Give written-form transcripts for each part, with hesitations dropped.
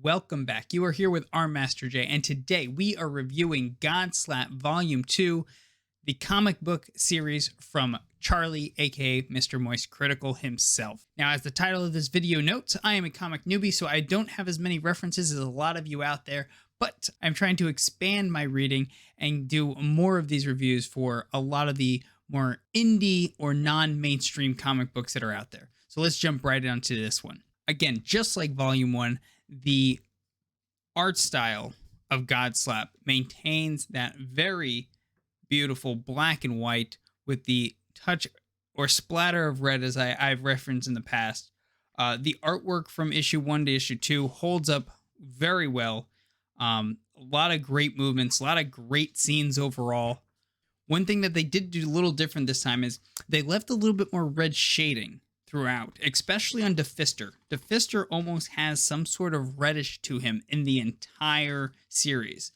welcome back. You are here with our Master J, and today we are reviewing GODSLAP Volume 2, the comic book series from Charlie, aka Mr. MoistCr1TiKaL himself. Now, as the title of this video notes, I am a comic newbie, so I don't have as many references as a lot of you out there, but I'm trying to expand my reading and do more of these reviews for a lot of the more indie or non-mainstream comic books that are out there. So let's jump right onto this one. Again, just like Volume 1, the art style of GODSLAP maintains that very beautiful black and white with the touch or splatter of red, as I've referenced in the past. The artwork from issue 1 to issue 2 holds up very well. A lot of great movements, a lot of great scenes overall. One thing that they did do a little different this time is they left a little bit more red shading throughout, especially on Defister. Defister almost has some sort of reddish to him in the entire series.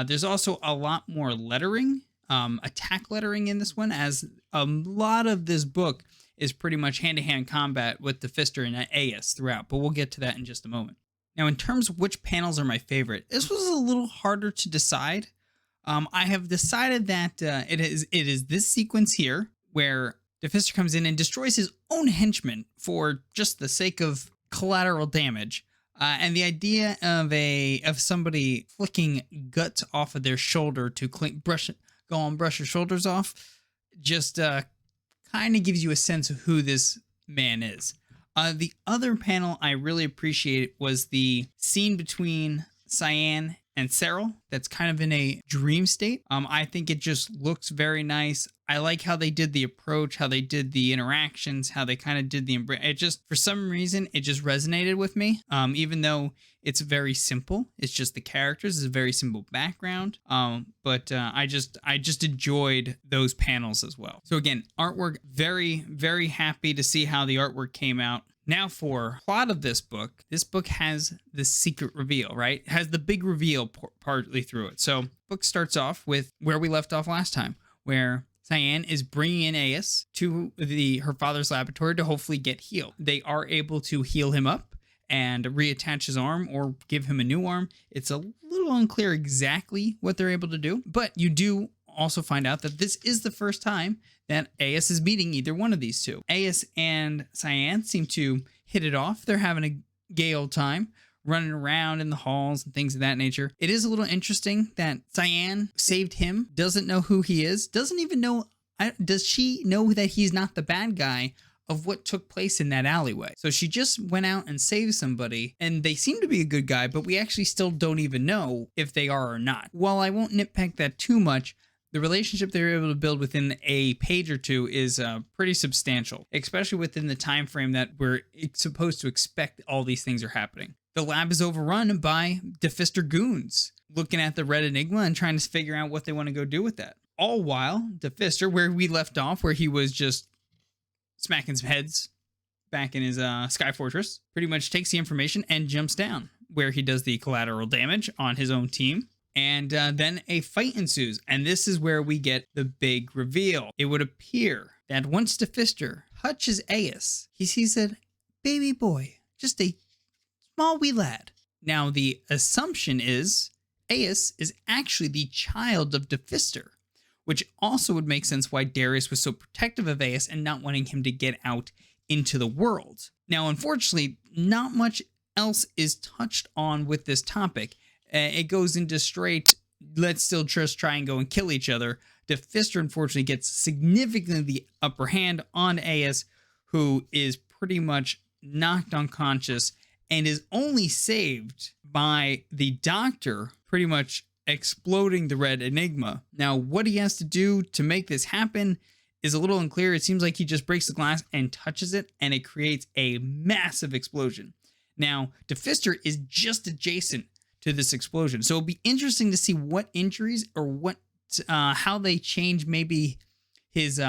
There's also a lot more lettering, attack lettering in this one, as a lot of this book is pretty much hand-to-hand combat with Defister and AS throughout, but we'll get to that in just a moment. Now, in terms of which panels are my favorite, this was a little harder to decide. I have decided that it is this sequence here where Defister comes in and destroys his own henchmen for just the sake of collateral damage. And the idea of somebody flicking guts off of their shoulder to brush your shoulders off just kind of gives you a sense of who this man is. The other panel I really appreciate was the scene between Cyan and Cyril that's kind of in a dream state. I think it just looks very nice. I like how they did the approach, how they did the interactions, how they kind of did the embrace. It just, for some reason, it just resonated with me. Even though it's very simple, it's just the characters, it's a very simple background. But I just enjoyed those panels as well. So again, artwork, very, very happy to see how the artwork came out. Now for plot of this book has the secret reveal, right? It has the big reveal partly through it. So book starts off with where we left off last time, where Cyan is bringing in AS to her father's laboratory to hopefully get healed. They are able to heal him up and reattach his arm or give him a new arm. It's a little unclear exactly what they're able to do, but you do also find out that this is the first time that AS is meeting either one of these two. AS and Cyan seem to hit it off. They're having a gay old time, running around in the halls and things of that nature. It is a little interesting that Cyan saved him, doesn't know who he is, doesn't even know, does she know that he's not the bad guy of what took place in that alleyway? So she just went out and saved somebody, and they seem to be a good guy, but we actually still don't even know if they are or not. While I won't nitpick that too much, the relationship they were able to build within a page or two is pretty substantial, especially within the time frame that we're supposed to expect all these things are happening. The lab is overrun by Defister goons, looking at the red enigma and trying to figure out what they want to go do with that. All while Defister, where we left off, where he was just smacking some heads back in his Sky Fortress, pretty much takes the information and jumps down, where he does the collateral damage on his own team. And then a fight ensues, and this is where we get the big reveal. It would appear that once Defister touches AS, he sees a baby boy, just a small wee lad. Now, the assumption is AS is actually the child of Defister, which also would make sense why Darius was so protective of AS and not wanting him to get out into the world. Now, unfortunately, not much else is touched on with this topic. It goes into straight, let's still just try and go and kill each other. Defister, unfortunately, gets significantly the upper hand on AS, who is pretty much knocked unconscious and is only saved by the doctor pretty much exploding the red enigma. Now, what he has to do to make this happen is a little unclear. It seems like he just breaks the glass and touches it, and it creates a massive explosion. Now, Defister is just adjacent to this explosion, so it'll be interesting to see what injuries or what how they change maybe his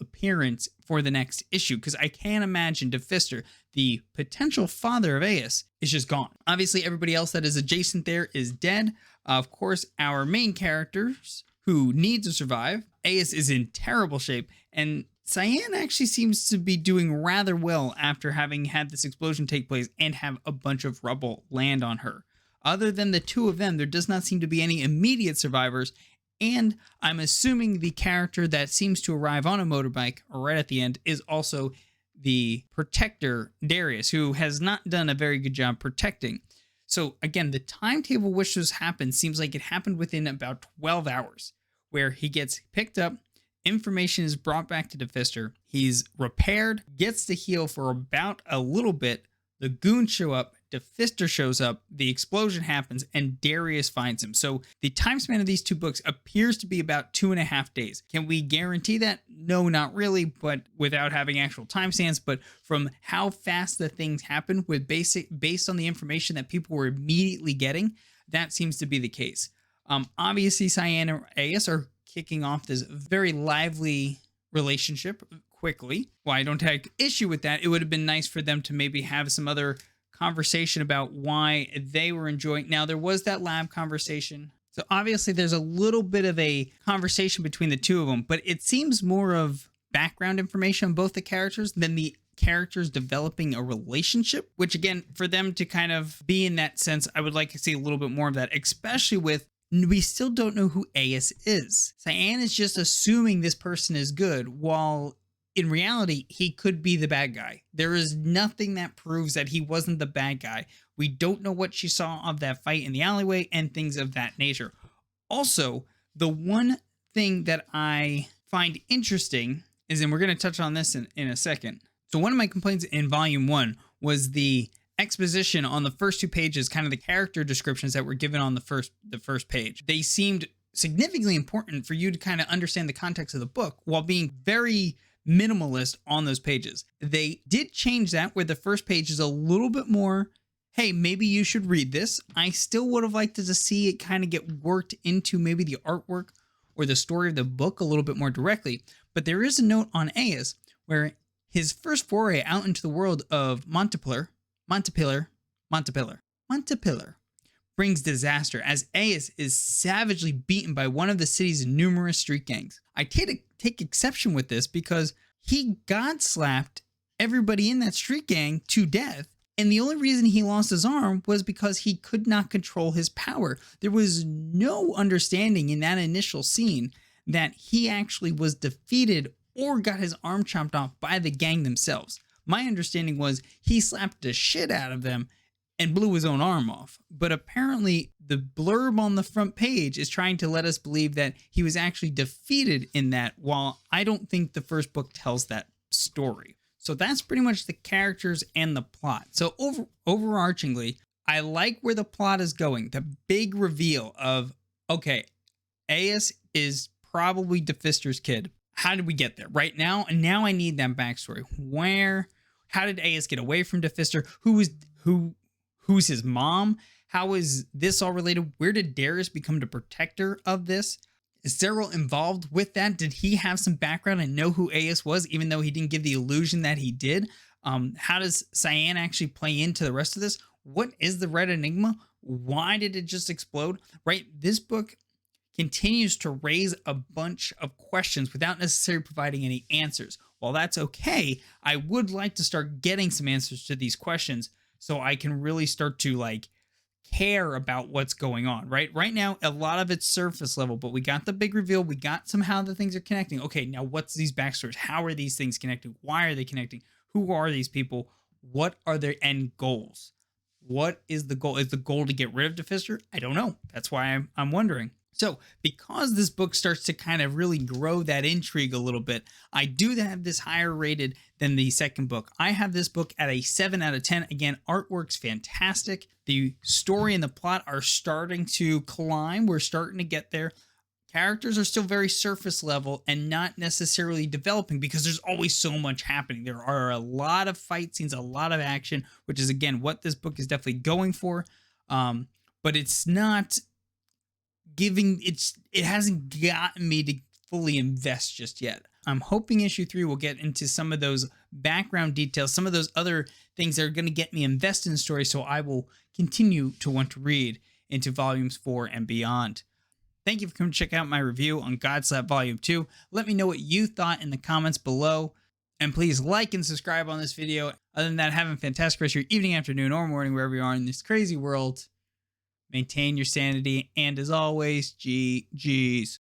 appearance for the next issue, because I can't imagine Defister, the potential father of AS, is just gone. Obviously, everybody else that is adjacent there is dead. Of course, our main characters who need to survive, AS is in terrible shape, and Cyan actually seems to be doing rather well after having had this explosion take place and have a bunch of rubble land on her. Other than the two of them, there does not seem to be any immediate survivors, and I'm assuming the character that seems to arrive on a motorbike right at the end is also the protector, Darius, who has not done a very good job protecting. So again, the timetable which this happened seems like it happened within about 12 hours, where he gets picked up, information is brought back to Defister, he's repaired, gets to heal for about a little bit, the goons show up, Defister shows up, the explosion happens, and Darius finds him. So the time span of these two books appears to be about 2.5 days. Can we guarantee that? No, not really, but without having actual timestamps. But from how fast the things happen with based on the information that people were immediately getting, that seems to be the case. Obviously, Cyan and Aes are kicking off this very lively relationship quickly. While I don't take issue with that, it would have been nice for them to maybe have some other conversation about why they were enjoying. Now, there was that lab conversation. So obviously there's a little bit of a conversation between the two of them, but it seems more of background information on both the characters than the characters developing a relationship, which again, for them to kind of be in that sense, I would like to see a little bit more of that, especially with we still don't know who Aes is. Cyan is just assuming this person is good, while in reality, he could be the bad guy. There is nothing that proves that he wasn't the bad guy. We don't know what she saw of that fight in the alleyway and things of that nature. Also, the one thing that I find interesting is, and we're going to touch on this in a second. So one of my complaints in volume 1 was the exposition on the first 2 pages, kind of the character descriptions that were given on the first page. They seemed significantly important for you to kind of understand the context of the book while being very minimalist on those pages. They did change that, where the first page is a little bit more, hey, maybe you should read this. I still would have liked to see it kind of get worked into maybe the artwork or the story of the book a little bit more directly. But there is a note on Aes where his first foray out into the world of Montpillar brings disaster, as Aes is savagely beaten by one of the city's numerous street gangs. I take exception with this because he god-slapped everybody in that street gang to death, and the only reason he lost his arm was because he could not control his power. There was no understanding in that initial scene that he actually was defeated or got his arm chopped off by the gang themselves. My understanding was he slapped the shit out of them and blew his own arm off. But apparently the blurb on the front page is trying to let us believe that he was actually defeated in that, while I don't think the first book tells that story. So that's pretty much the characters and the plot. So overarchingly, I like where the plot is going. The big reveal of, okay, Aes is probably Defister's kid. How did we get there? Right now, and now I need that backstory. How did Aes get away from Defister? Who's his mom? How is this all related? Where did Darius become the protector of this? Is Cyril involved with that? Did he have some background and know who Aes was, even though he didn't give the illusion that he did? How does Cyan actually play into the rest of this? What is the Red Enigma? Why did it just explode? Right? This book continues to raise a bunch of questions without necessarily providing any answers. While that's okay, I would like to start getting some answers to these questions so I can really start to care about what's going on, right? Right now, a lot of it's surface level, but we got the big reveal. We got somehow the things are connecting. Okay, now what's these backstories? How are these things connecting? Why are they connecting? Who are these people? What are their end goals? What is the goal? Is the goal to get rid of Defister? I don't know. That's why I'm wondering. So because this book starts to kind of really grow that intrigue a little bit, I do have this higher rated than the second book. I have this book at a 7 out of 10. Again, artwork's fantastic. The story and the plot are starting to climb. We're starting to get there. Characters are still very surface level and not necessarily developing because there's always so much happening. There are a lot of fight scenes, a lot of action, which is, again, what this book is definitely going for. But it's not it hasn't gotten me to fully invest just yet. I'm hoping issue 3 will get into some of those background details, some of those other things that are going to get me invested in the story, so I will continue to want to read into volumes 4 and beyond. Thank you for coming to check out my review on GODSLAP Volume 2. Let me know what you thought in the comments below. And please like and subscribe on this video. Other than that, have a fantastic rest of your evening, afternoon, or morning, wherever you are in this crazy world. Maintain your sanity. And as always, GG's.